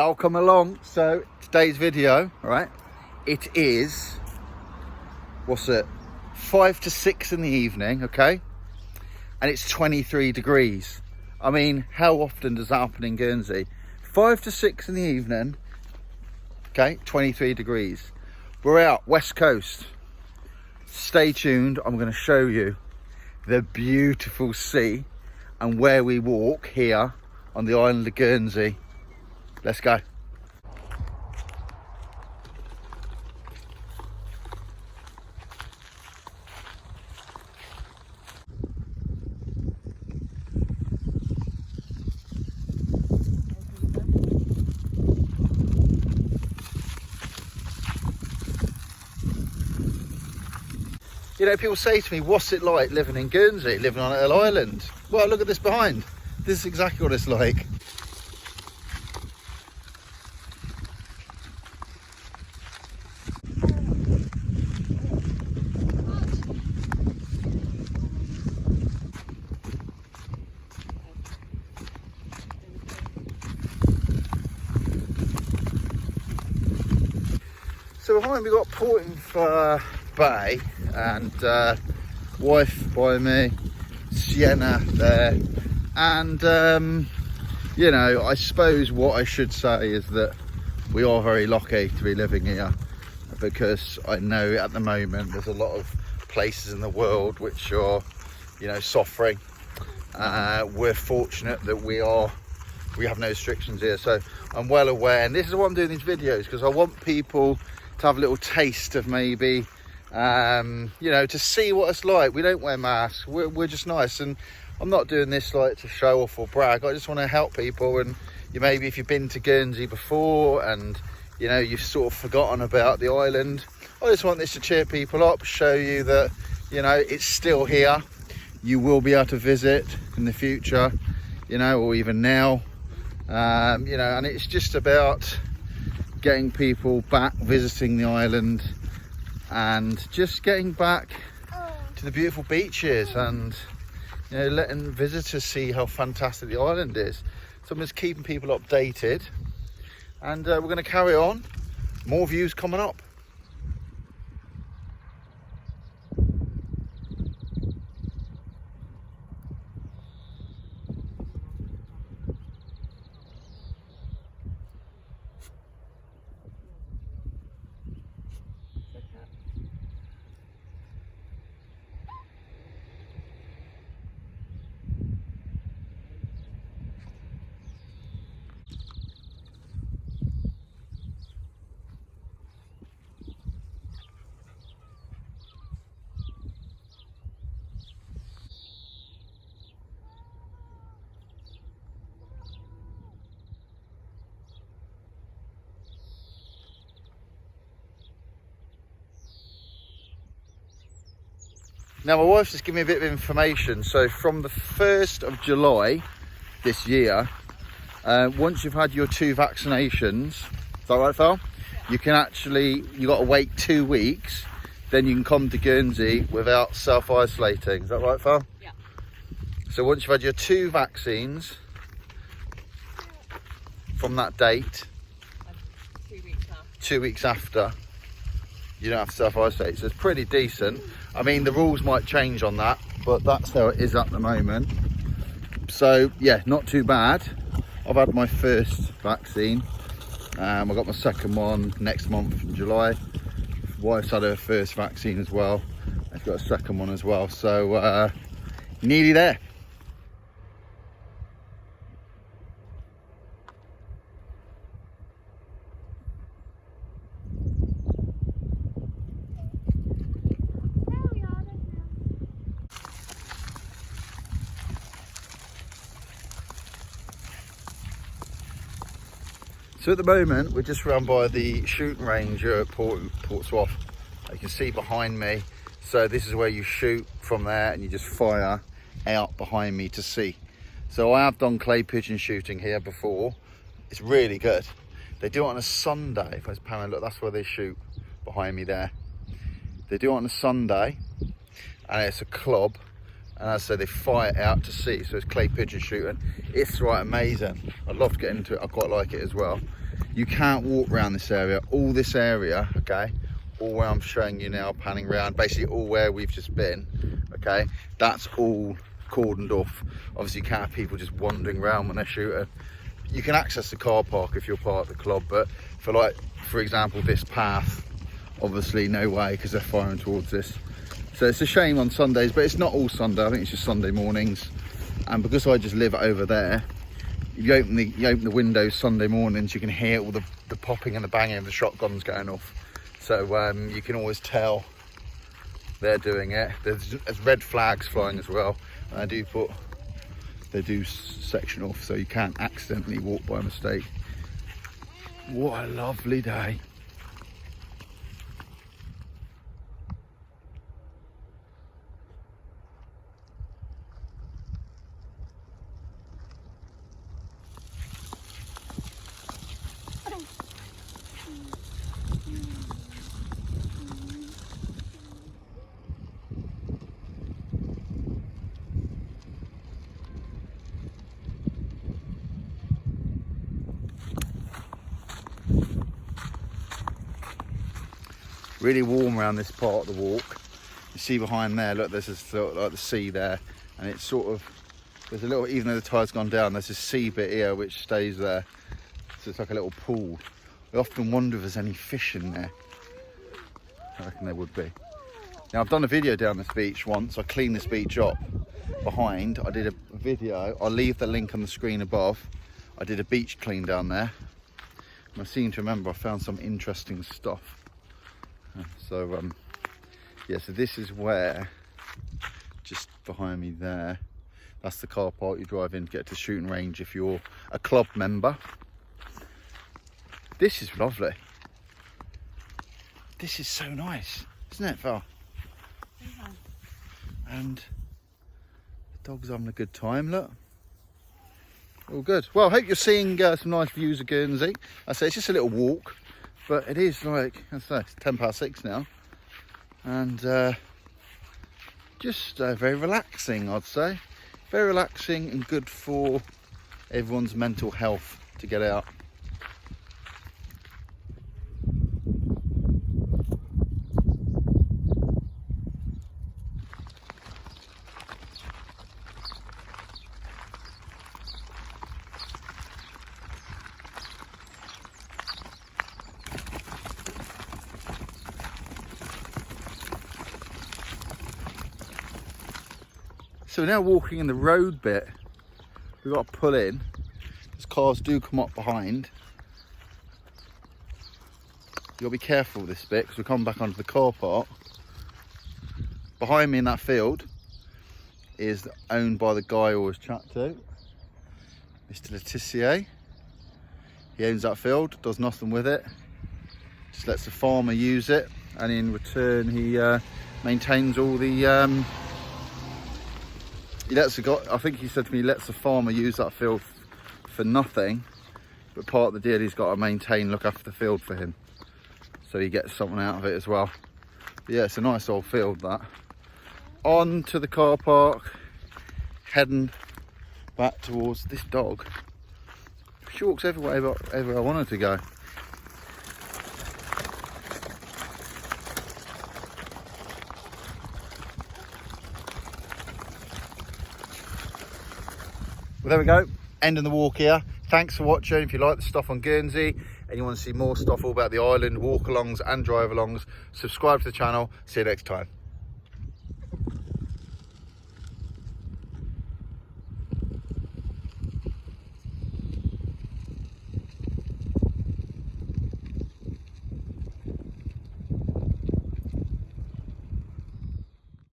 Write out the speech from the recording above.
Welcome along. So today's video, all right, it is, what's it, 5 to 6 in the evening, okay, and it's 23 degrees. I mean, how often does that happen in Guernsey? 5 to 6 in the evening, okay, 23 degrees. We're out west coast. Stay tuned. I'm going to show you the beautiful sea and where we walk here on the island of Guernsey. Let's go. You know, people say to me, what's it like living in Guernsey, living on a little island? Well, look at this behind. This is exactly what it's like. So behind me, we've got Torteval Bay and Soif by me, Sienna there, and you know, I suppose what I should say is that we are very lucky to be living here, because I know at the moment there's a lot of places in the world which are, you know, suffering. We're fortunate that we have no restrictions here, so I'm well aware, and this is why I'm doing these videos, because I want people to have a little taste of maybe you know, to see what it's like. We don't wear masks, we're just nice, and I'm not doing this like to show off or brag. I just want to help people, and you maybe if you've been to Guernsey before and you know you've sort of forgotten about the island, I just want this to cheer people up, show you that, you know, it's still here. You will be able to visit in the future, you know, or even now, you know, and it's just about getting people back visiting the island and just getting back to the beautiful beaches, and you know, letting visitors see how fantastic the island is. So I'm just keeping people updated, and we're going to carry on. More views coming up. Now my wife's just given me a bit of information. So from the 1st of July this year, once you've had your 2 vaccinations, is that right, Phil? You can actually, you got to wait 2 weeks, then you can come to Guernsey without self-isolating. Is that right, Phil? Yeah. So once you've had your 2 vaccines from that date, 2 weeks after, you don't have to self-isolate. So it's pretty decent. I mean, the rules might change on that, but that's how it is at the moment. So yeah, not too bad. I've had my first vaccine. I got my second one next month in July. Wife's had her first vaccine as well. I've got a second one as well. So nearly there. So at the moment, we're just around by the shooting range at Port Soif. You can see behind me. So this is where you shoot from there and you just fire out behind me to sea. So I have done clay pigeon shooting here before. It's really good. They do it on a Sunday. If I was pan, look, that's where they shoot behind me there. They do it on a Sunday and it's a club. And as I say, they fire it out to sea. So it's clay pigeon shooting. It's right amazing. I'd love to get into it. I quite like it as well. you can't walk around this area. All this area, okay, all where I'm showing you now, panning around, basically all where we've just been, okay, that's all cordoned off. Obviously you can't have people just wandering around when they're shooting. You can access the car park if you're part of the club, but for, like, for example, this path, obviously no way, because they're firing towards this. So it's a shame on Sundays, but it's not all Sunday. I think it's just Sunday mornings. And because I just live over there, if you open the windows Sunday mornings, you can hear all the popping and the banging of the shotguns going off. So you can always tell they're doing it. There's red flags flying as well. And they do section off, so you can't accidentally walk by mistake. What a lovely day. Really warm around this part of the walk. You see behind there, look, there's this sort of like the sea there, and it's sort of, there's a little, even though the tide's gone down, there's this sea bit here which stays there. So it's like a little pool. I often wonder if there's any fish in there. I reckon there would be. Now I've done a video down this beach once. I cleaned this beach up behind. I did a video, I'll leave the link on the screen above. I did a beach clean down there. And I seem to remember I found some interesting stuff. So yeah, so this is where, just behind me there, that's the car park you drive in to get to the shooting range if you're a club member. This is lovely. This is so nice, isn't it, Val? Yeah. And the dog's having a good time, look. All good. Well, I hope you're seeing some nice views of Guernsey. I say it's just a little walk. But it is, like, I say, it's 6:10 now, and just very relaxing, I'd say. Very relaxing and good for everyone's mental health to get out. So we're now walking in the road bit. We've got to pull in, because cars do come up behind. You've got to be careful with this bit, because we're coming back onto the car park. Behind me in that field is owned by the guy I always chat to, Mr. Letitia. He owns that field, does nothing with it, just lets the farmer use it, and in return he maintains all the he lets the guy, I think he said to me, he lets the farmer use that field for nothing, but part of the deal he's got to maintain, look after the field for him, so he gets something out of it as well. But yeah, it's a nice old field, that. On to the car park, heading back towards this dog. She walks everywhere I want her to go. Well, there we go, ending the walk here. Thanks for watching. If you like the stuff on Guernsey and you want to see more stuff all about the island, walk-alongs and drive-alongs, subscribe to the channel. See you next time.